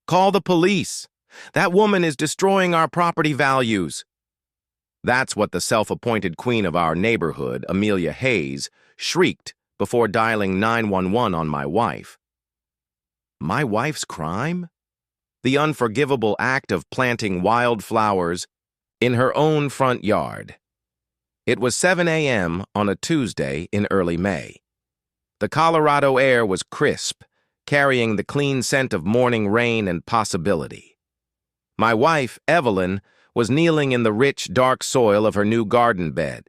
Call the police. That woman is destroying our property values." That's what the self-appointed queen of our neighborhood, Amelia Hayes, shrieked before dialing 911 on my wife. My wife's crime? The unforgivable act of planting wildflowers in her own front yard. It was 7 a.m. on a Tuesday in early May. The Colorado air was crisp, carrying the clean scent of morning rain and possibility. My wife, Evelyn, was kneeling in the rich, dark soil of her new garden bed.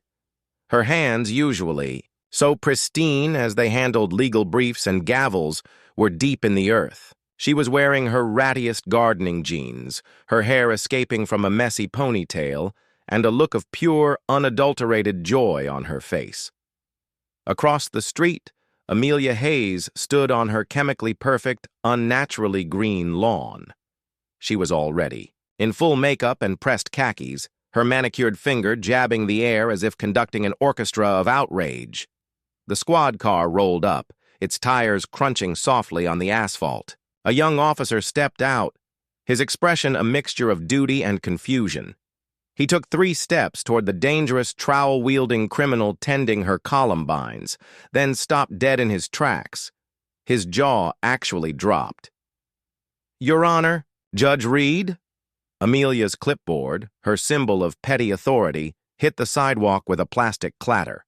Her hands, usually so pristine as they handled legal briefs and gavels, were deep in the earth. She was wearing her rattiest gardening jeans, her hair escaping from a messy ponytail, and a look of pure, unadulterated joy on her face. Across the street, Amelia Hayes stood on her chemically perfect, unnaturally green lawn. She was all ready, in full makeup and pressed khakis, her manicured finger jabbing the air as if conducting an orchestra of outrage. The squad car rolled up, its tires crunching softly on the asphalt. A young officer stepped out, his expression a mixture of duty and confusion. He took 3 steps toward the dangerous trowel-wielding criminal tending her columbines, then stopped dead in his tracks. His jaw actually dropped. "Your Honor, Judge Reed?" Amelia's clipboard, her symbol of petty authority, hit the sidewalk with a plastic clatter.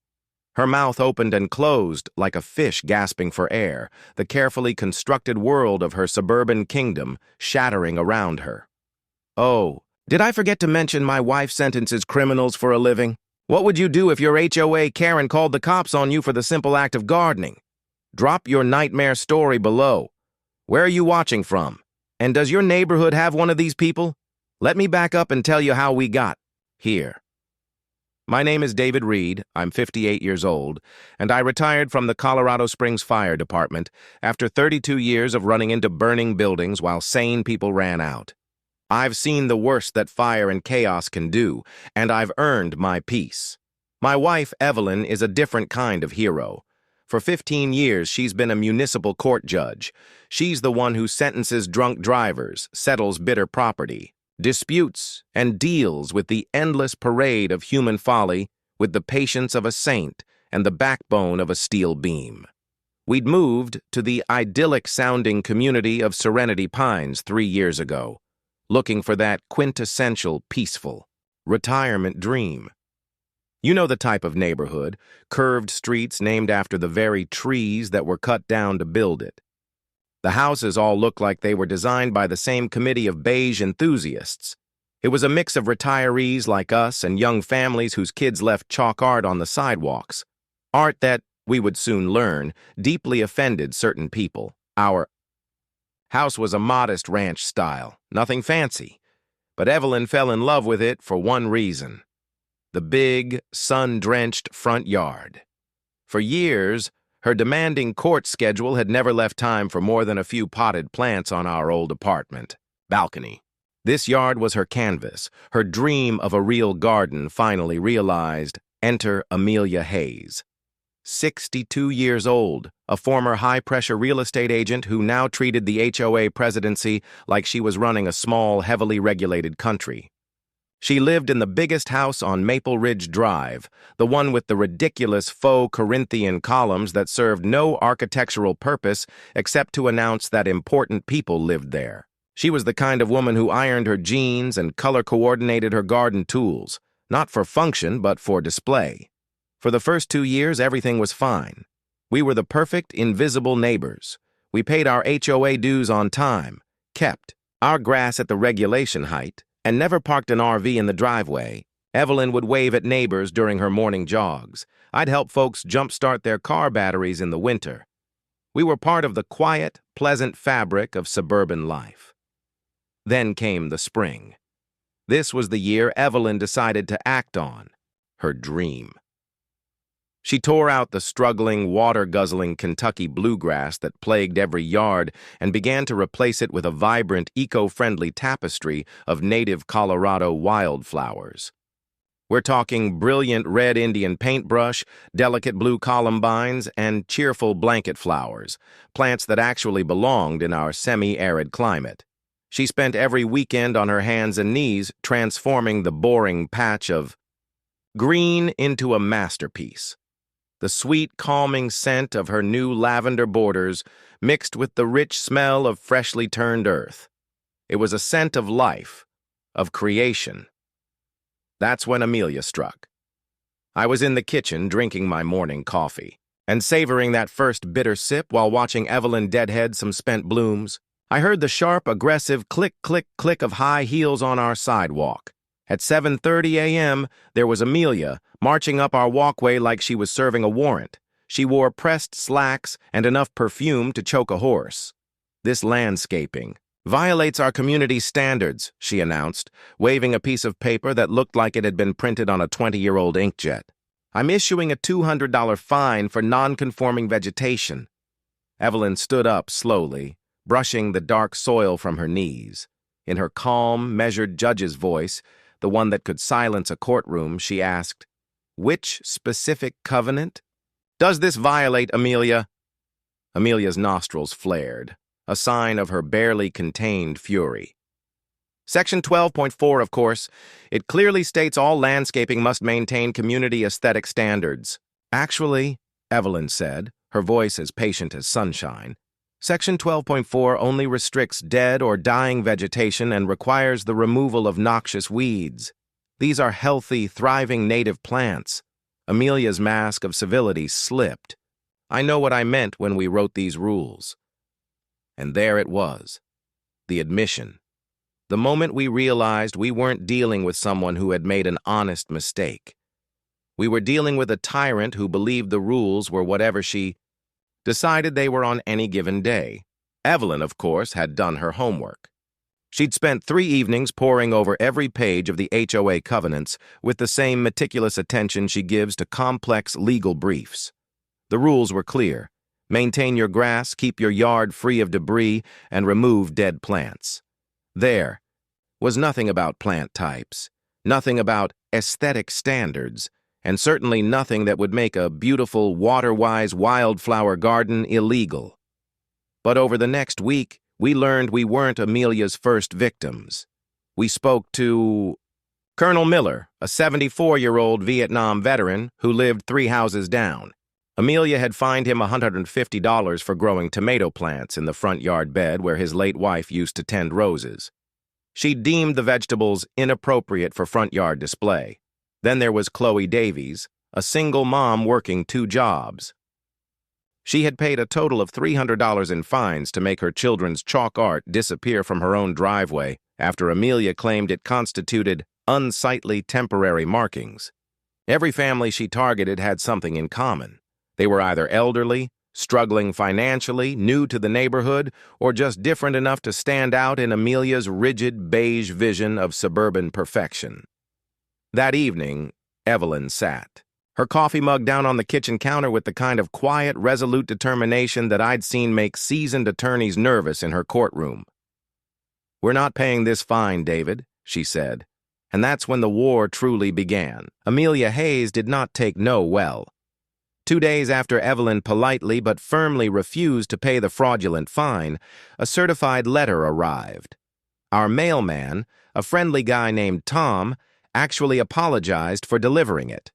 Her mouth opened and closed like a fish gasping for air, the carefully constructed world of her suburban kingdom shattering around her. "Oh, did I forget to mention my wife sentences criminals for a living? What would you do if your HOA Karen called the cops on you for the simple act of gardening? Drop your nightmare story below. Where are you watching from? And does your neighborhood have one of these people? Let me back up and tell you how we got here." My name is David Reed, I'm 58 years old, and I retired from the Colorado Springs Fire Department after 32 years of running into burning buildings while sane people ran out. I've seen the worst that fire and chaos can do, and I've earned my peace. My wife, Evelyn, is a different kind of hero. For 15 years, she's been a municipal court judge. She's the one who sentences drunk drivers, settles bitter property, disputes, and deals with the endless parade of human folly with the patience of a saint and the backbone of a steel beam. We'd moved to the idyllic-sounding community of Serenity Pines 3 years ago, looking for that quintessential, peaceful retirement dream. You know the type of neighborhood, curved streets named after the very trees that were cut down to build it. The houses all look like they were designed by the same committee of beige enthusiasts. It was a mix of retirees like us and young families whose kids left chalk art on the sidewalks. Art that, we would soon learn, deeply offended certain people. Our house was a modest ranch style, nothing fancy. But Evelyn fell in love with it for one reason: the big, sun-drenched front yard. For years, her demanding court schedule had never left time for more than a few potted plants on our old apartment balcony. This yard was her canvas, her dream of a real garden finally realized. Enter Amelia Hayes. 62 years old, a former high-pressure real estate agent who now treated the HOA presidency like she was running a small, heavily regulated country. She lived in the biggest house on Maple Ridge Drive, the one with the ridiculous faux Corinthian columns that served no architectural purpose except to announce that important people lived there. She was the kind of woman who ironed her jeans and color-coordinated her garden tools, not for function but for display. For the first 2 years, everything was fine. We were the perfect, invisible neighbors. We paid our HOA dues on time, kept our grass at the regulation height, and never parked an RV in the driveway. Evelyn would wave at neighbors during her morning jogs. I'd help folks jumpstart their car batteries in the winter. We were part of the quiet, pleasant fabric of suburban life. Then came the spring. This was the year Evelyn decided to act on her dream. She tore out the struggling, water-guzzling Kentucky bluegrass that plagued every yard and began to replace it with a vibrant, eco-friendly tapestry of native Colorado wildflowers. We're talking brilliant red Indian paintbrush, delicate blue columbines, and cheerful blanket flowers, plants that actually belonged in our semi-arid climate. She spent every weekend on her hands and knees transforming the boring patch of green into a masterpiece. The sweet, calming scent of her new lavender borders mixed with the rich smell of freshly turned earth. It was a scent of life, of creation. That's when Amelia struck. I was in the kitchen drinking my morning coffee and savoring that first bitter sip while watching Evelyn deadhead some spent blooms. I heard the sharp, aggressive click, click, click of high heels on our sidewalk. At 7:30 a.m., there was Amelia marching up our walkway like she was serving a warrant. She wore pressed slacks and enough perfume to choke a horse. "This landscaping violates our community's standards," she announced, waving a piece of paper that looked like it had been printed on a 20-year-old inkjet. "I'm issuing a $200 fine for non-conforming vegetation." Evelyn stood up slowly, brushing the dark soil from her knees. In her calm, measured judge's voice, the one that could silence a courtroom, she asked, "Which specific covenant? Does this violate, Amelia?" Amelia's nostrils flared, a sign of her barely contained fury. "Section 12.4, of course. It clearly states all landscaping must maintain community aesthetic standards." "Actually," Evelyn said, her voice as patient as sunshine, "Section 12.4 only restricts dead or dying vegetation and requires the removal of noxious weeds. These are healthy, thriving native plants." Amelia's mask of civility slipped. "I know what I meant when we wrote these rules." And there it was, the admission. The moment we realized we weren't dealing with someone who had made an honest mistake. We were dealing with a tyrant who believed the rules were whatever she decided they were on any given day. Evelyn, of course, had done her homework. She'd spent 3 evenings poring over every page of the HOA covenants with the same meticulous attention she gives to complex legal briefs. The rules were clear. Maintain your grass, keep your yard free of debris, and remove dead plants. There was nothing about plant types, nothing about aesthetic standards, and certainly nothing that would make a beautiful, water-wise wildflower garden illegal. But over the next week, we learned we weren't Amelia's first victims. We spoke to Colonel Miller, a 74-year-old Vietnam veteran who lived 3 houses down. Amelia had fined him $150 for growing tomato plants in the front yard bed where his late wife used to tend roses. She deemed the vegetables inappropriate for front yard display. Then there was Chloe Davies, a single mom working 2 jobs. She had paid a total of $300 in fines to make her children's chalk art disappear from her own driveway after Amelia claimed it constituted unsightly temporary markings. Every family she targeted had something in common. They were either elderly, struggling financially, new to the neighborhood, or just different enough to stand out in Amelia's rigid beige vision of suburban perfection. That evening, Evelyn sat, her coffee mug down on the kitchen counter with the kind of quiet, resolute determination that I'd seen make seasoned attorneys nervous in her courtroom. "We're not paying this fine, David," she said. And that's when the war truly began. Amelia Hayes did not take no well. 2 days after Evelyn politely but firmly refused to pay the fraudulent fine, a certified letter arrived. Our mailman, a friendly guy named Tom, actually apologized for delivering it.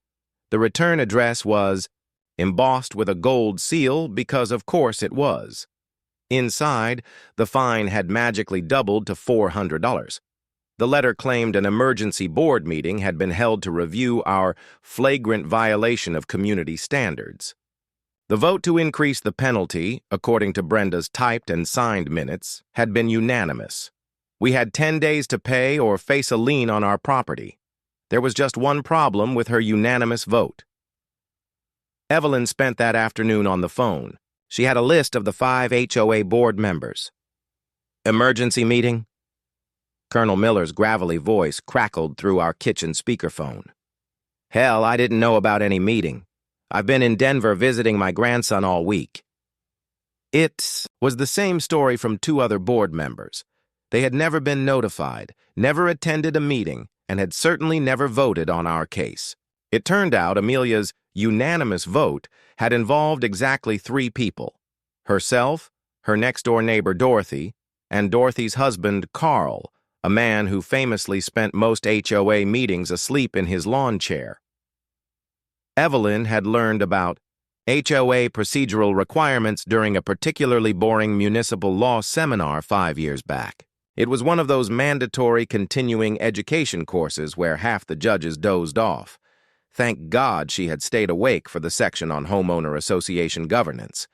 The return address was embossed with a gold seal because of course it was. Inside, the fine had magically doubled to $400. The letter claimed an emergency board meeting had been held to review our flagrant violation of community standards. The vote to increase the penalty, according to Brenda's typed and signed minutes, had been unanimous. We had 10 days to pay or face a lien on our property. There was just one problem with her unanimous vote. Evelyn spent that afternoon on the phone. She had a list of the 5 HOA board members. "Emergency meeting?" Colonel Miller's gravelly voice crackled through our kitchen speakerphone. "Hell, I didn't know about any meeting. I've been in Denver visiting my grandson all week." It was the same story from 2 other board members. They had never been notified, never attended a meeting, and had certainly never voted on our case. It turned out Amelia's unanimous vote had involved exactly 3 people: herself, her next-door neighbor Dorothy, and Dorothy's husband, Carl, a man who famously spent most HOA meetings asleep in his lawn chair. Evelyn had learned about HOA procedural requirements during a particularly boring municipal law seminar 5 years back. It was one of those mandatory continuing education courses where half the judges dozed off. Thank God she had stayed awake for the section on homeowner association governance.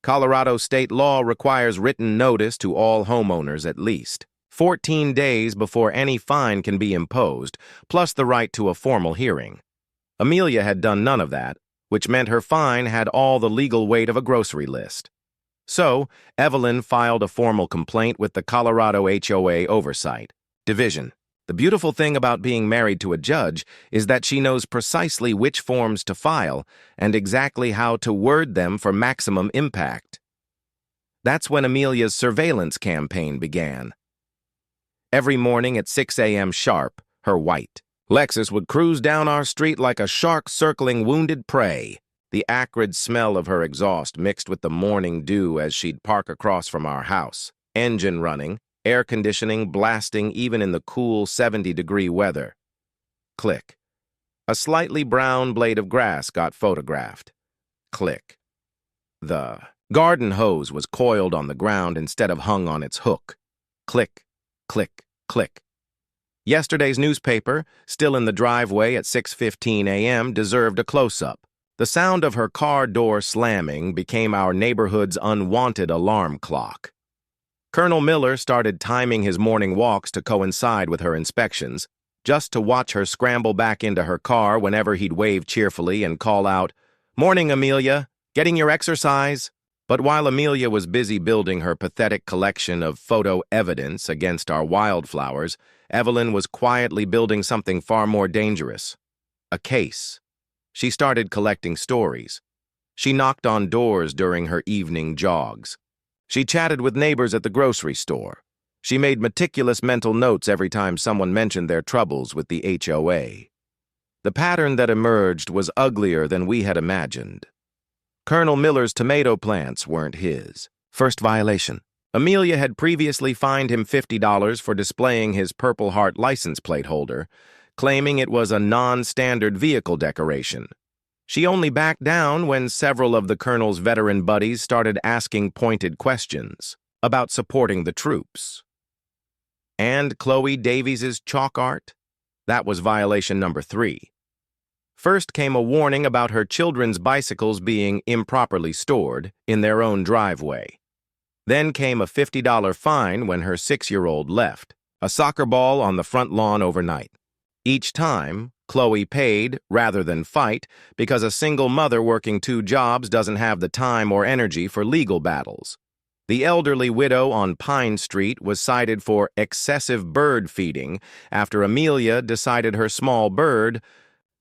Colorado state law requires written notice to all homeowners at least 14 days before any fine can be imposed, plus the right to a formal hearing. Amelia had done none of that, which meant her fine had all the legal weight of a grocery list. So, Evelyn filed a formal complaint with the Colorado HOA Oversight Division. The beautiful thing about being married to a judge is that she knows precisely which forms to file and exactly how to word them for maximum impact. That's when Amelia's surveillance campaign began. Every morning at 6 a.m. sharp, her white Lexus would cruise down our street like a shark circling wounded prey. The acrid smell of her exhaust mixed with the morning dew as she'd park across from our house. Engine running, air conditioning blasting even in the cool 70-degree weather. Click. A slightly brown blade of grass got photographed. Click. The garden hose was coiled on the ground instead of hung on its hook. Click, click, click. Yesterday's newspaper, still in the driveway at 6:15 a.m., deserved a close-up. The sound of her car door slamming became our neighborhood's unwanted alarm clock. Colonel Miller started timing his morning walks to coincide with her inspections, just to watch her scramble back into her car whenever he'd wave cheerfully and call out, "Morning, Amelia. Getting your exercise?" But while Amelia was busy building her pathetic collection of photo evidence against our wildflowers, Evelyn was quietly building something far more dangerous. A case. She started collecting stories. She knocked on doors during her evening jogs. She chatted with neighbors at the grocery store. She made meticulous mental notes every time someone mentioned their troubles with the HOA. The pattern that emerged was uglier than we had imagined. Colonel Miller's tomato plants weren't his. First violation. Amelia had previously fined him $50 for displaying his Purple Heart license plate holder, claiming it was a non-standard vehicle decoration. She only backed down when several of the Colonel's veteran buddies started asking pointed questions about supporting the troops. And Chloe Davies's chalk art? That was violation number 3. First came a warning about her children's bicycles being improperly stored in their own driveway. Then came a $50 fine when her 6-year-old left a soccer ball on the front lawn overnight. Each time, Chloe paid rather than fight because a single mother working 2 jobs doesn't have the time or energy for legal battles. The elderly widow on Pine Street was cited for excessive bird feeding after Amelia decided her small bird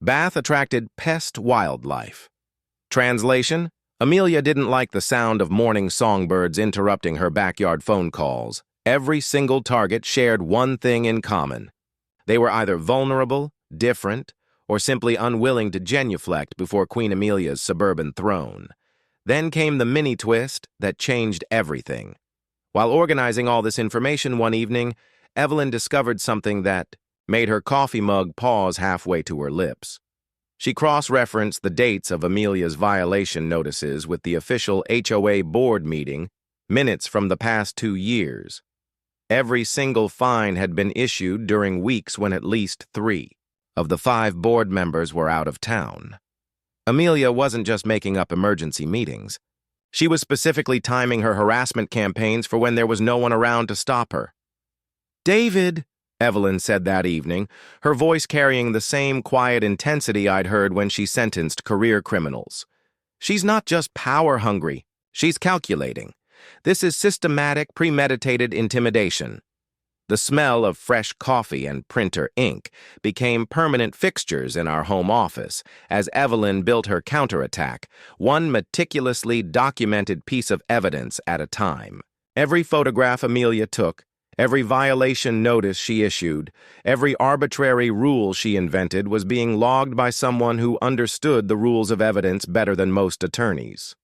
bath attracted pest wildlife. Translation: Amelia didn't like the sound of morning songbirds interrupting her backyard phone calls. Every single target shared one thing in common. They were either vulnerable, different, or simply unwilling to genuflect before Queen Amelia's suburban throne. Then came the mini twist that changed everything. While organizing all this information one evening, Evelyn discovered something that made her coffee mug pause halfway to her lips. She cross-referenced the dates of Amelia's violation notices with the official HOA board meeting, minutes from the past 2 years. Every single fine had been issued during weeks when at least 3 of the 5 board members were out of town. Amelia wasn't just making up emergency meetings. She was specifically timing her harassment campaigns for when there was no one around to stop her. "David," Evelyn said that evening, her voice carrying the same quiet intensity I'd heard when she sentenced career criminals. "She's not just power-hungry, she's calculating. This is systematic, premeditated intimidation." The smell of fresh coffee and printer ink became permanent fixtures in our home office as Evelyn built her counterattack, one meticulously documented piece of evidence at a time. Every photograph Amelia took, every violation notice she issued, every arbitrary rule she invented was being logged by someone who understood the rules of evidence better than most attorneys.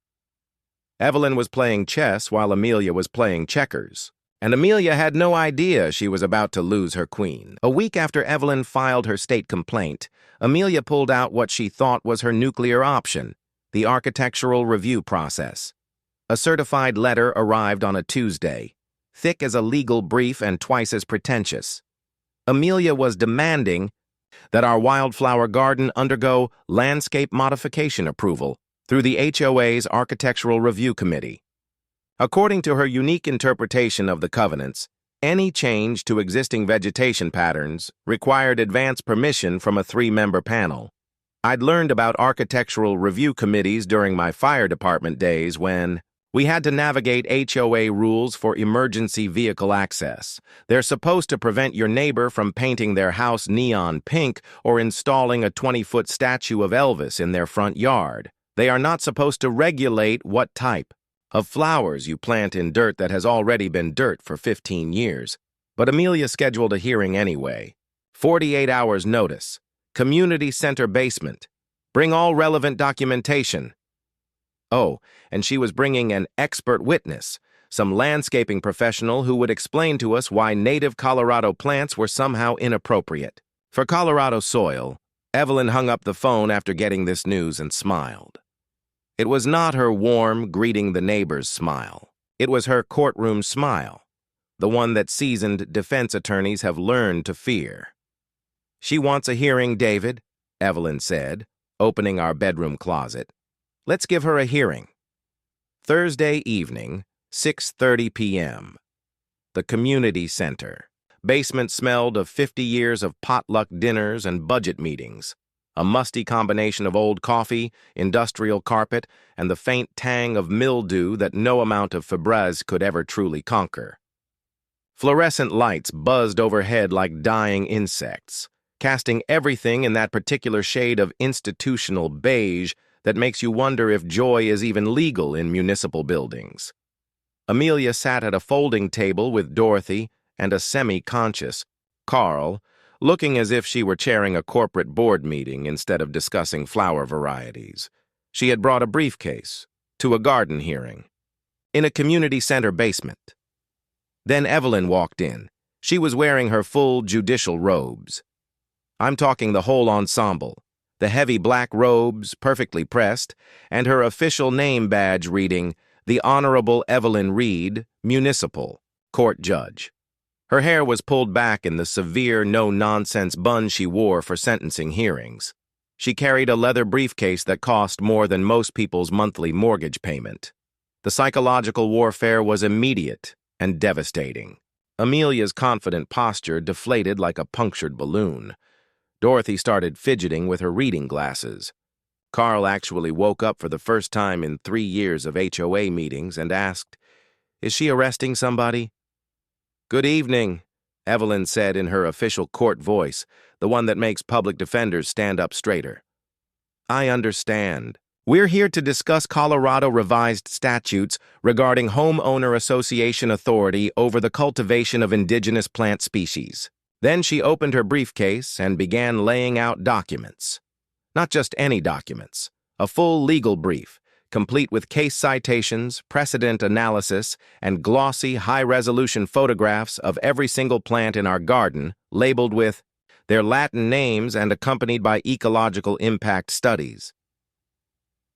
Evelyn was playing chess while Amelia was playing checkers. And Amelia had no idea she was about to lose her queen. A week after Evelyn filed her state complaint, Amelia pulled out what she thought was her nuclear option, the architectural review process. A certified letter arrived on a Tuesday, thick as a legal brief and twice as pretentious. Amelia was demanding that our wildflower garden undergo landscape modification approval through the HOA's Architectural Review Committee. According to her unique interpretation of the covenants, any change to existing vegetation patterns required advance permission from a 3-member panel. I'd learned about architectural review committees during my fire department days when we had to navigate HOA rules for emergency vehicle access. They're supposed to prevent your neighbor from painting their house neon pink or installing a 20-foot statue of Elvis in their front yard. They are not supposed to regulate what type of flowers you plant in dirt that has already been dirt for 15 years. But Amelia scheduled a hearing anyway. 48 hours notice. Community center basement. Bring all relevant documentation. Oh, and she was bringing an expert witness, some landscaping professional who would explain to us why native Colorado plants were somehow inappropriate. For Colorado soil, Evelyn hung up the phone after getting this news and smiled. It was not her warm, greeting the neighbors smile. It was her courtroom smile, the one that seasoned defense attorneys have learned to fear. "She wants a hearing, David," Evelyn said, opening our bedroom closet. "Let's give her a hearing." Thursday evening, 6:30 p.m. The community center. Basement smelled of 50 years of potluck dinners and budget meetings. A musty combination of old coffee, industrial carpet, and the faint tang of mildew that no amount of Febreze could ever truly conquer. Fluorescent lights buzzed overhead like dying insects, casting everything in that particular shade of institutional beige that makes you wonder if joy is even legal in municipal buildings. Amelia sat at a folding table with Dorothy and a semi-conscious Carl, looking as if she were chairing a corporate board meeting instead of discussing flower varieties. She had brought a briefcase to a garden hearing in a community center basement. Then Evelyn walked in. She was wearing her full judicial robes. I'm talking the whole ensemble, the heavy black robes, perfectly pressed, and her official name badge reading, "The Honorable Evelyn Reed, Municipal, Court Judge." Her hair was pulled back in the severe, no-nonsense bun she wore for sentencing hearings. She carried a leather briefcase that cost more than most people's monthly mortgage payment. The psychological warfare was immediate and devastating. Amelia's confident posture deflated like a punctured balloon. Dorothy started fidgeting with her reading glasses. Carl actually woke up for the first time in 3 years of HOA meetings and asked, "Is she arresting somebody?" "Good evening," Evelyn said in her official court voice, the one that makes public defenders stand up straighter. "I understand. We're here to discuss Colorado revised statutes regarding homeowner association authority over the cultivation of indigenous plant species." Then she opened her briefcase and began laying out documents. Not just any documents, a full legal brief, complete with case citations, precedent analysis, and glossy, high-resolution photographs of every single plant in our garden, labeled with their Latin names and accompanied by ecological impact studies.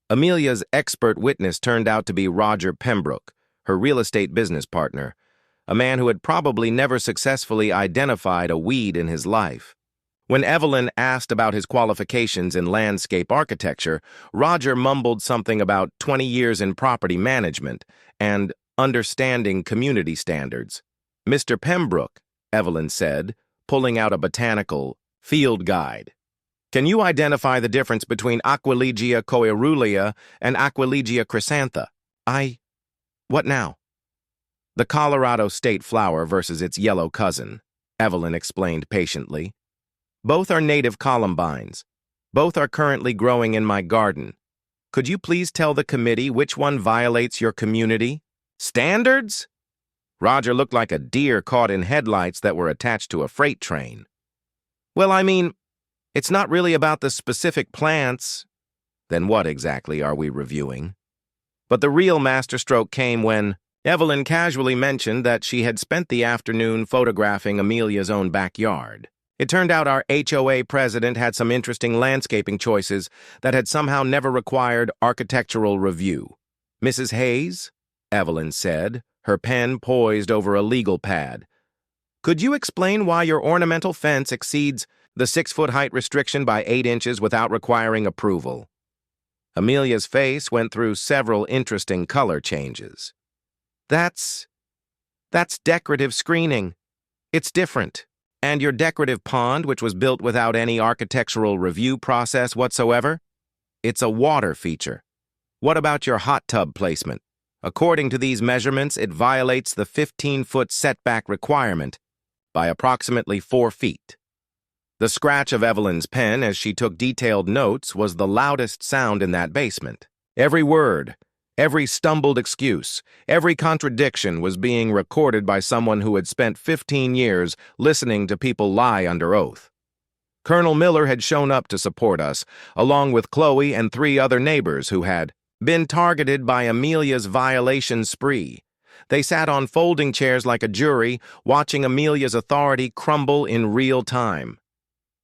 Amelia's expert witness turned out to be Roger Pembroke, her real estate business partner, a man who had probably never successfully identified a weed in his life. When Evelyn asked about his qualifications in landscape architecture, Roger mumbled something about 20 years in property management and understanding community standards. "Mr. Pembroke," Evelyn said, pulling out a botanical field guide. "Can you identify the difference between Aquilegia coerulea and Aquilegia chrysantha?" What now?" "The Colorado state flower versus its yellow cousin," Evelyn explained patiently. "Both are native columbines. Both are currently growing in my garden. Could you please tell the committee which one violates your community standards?" Roger looked like a deer caught in headlights that were attached to a freight train. "Well, I mean, it's not really about the specific plants." "Then what exactly are we reviewing?" But the real masterstroke came when Evelyn casually mentioned that she had spent the afternoon photographing Amelia's own backyard. It turned out our HOA president had some interesting landscaping choices that had somehow never required architectural review. "Mrs. Hayes," Evelyn said, her pen poised over a legal pad, "could you explain why your ornamental fence exceeds the 6-foot height restriction by 8 inches without requiring approval?" Amelia's face went through several interesting color changes. That's decorative screening. It's different. And your decorative pond, which was built without any architectural review process whatsoever? It's a water feature. What about your hot tub placement? According to these measurements, it violates the 15-foot setback requirement by approximately 4 feet. The scratch of Evelyn's pen as she took detailed notes was the loudest sound in that basement. Every word, every stumbled excuse, every contradiction was being recorded by someone who had spent 15 years listening to people lie under oath. Colonel Miller had shown up to support us, along with Chloe and 3 other neighbors who had been targeted by Amelia's violation spree. They sat on folding chairs like a jury, watching Amelia's authority crumble in real time.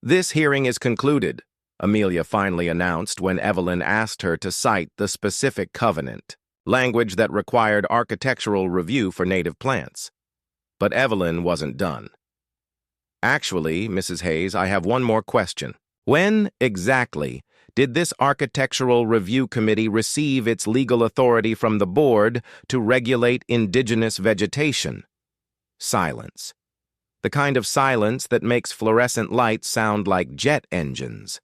"This hearing is concluded," Amelia finally announced when Evelyn asked her to cite the specific covenant, language that required architectural review for native plants. But Evelyn wasn't done. "Actually, Mrs. Hayes, I have one more question. When, exactly, did this Architectural Review Committee receive its legal authority from the board to regulate indigenous vegetation?" Silence. The kind of silence that makes fluorescent lights sound like jet engines.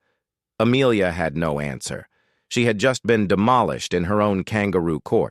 Amelia had no answer. She had just been demolished in her own kangaroo court.